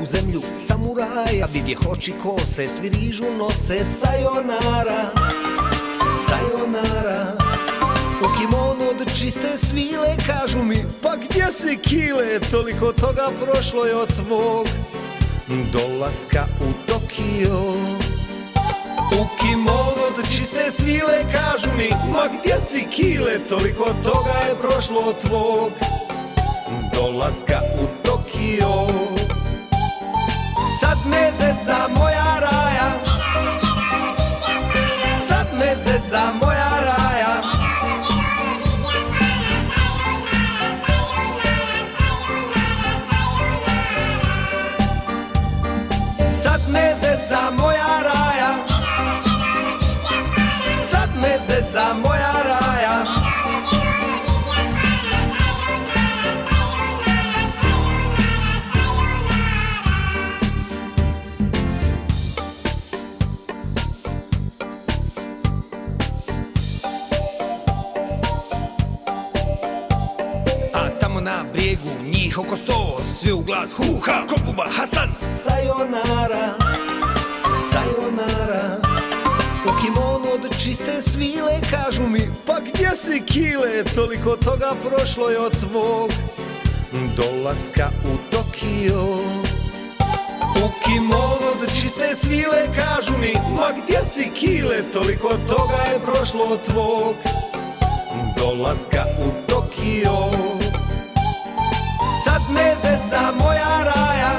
u zemlju samuraja, vidjeh oči kose, svi rižu nose. Sayonara, sayonara. U kimono od čiste svile, kažu mi, pa gdje si kile? Toliko toga prošlo je od tvog dolaska u Tokio. U kimono od čiste svile, kažu mi, ma gdje si kile? Toliko toga je prošlo od tvog dolaska u Tokio. Sad me zeca moja raja, sad me zeca moja raja. Sad me zeca moja raja, sad me zeca moja raja. A tamo na brijegu njih oko 100, svi u glas huha, ko Buba Hasan. Sayonara, sayonara. U kimono od čiste svile, kažu mi, pa gdje si kile? Toliko toga prošlo je od tvog dolaska u Tokio. U kimono od čiste svile, kažu mi, ma gdje si kile? Toliko toga je prošlo od tvog dolaska u Tokio. Sad me zeca moja raja,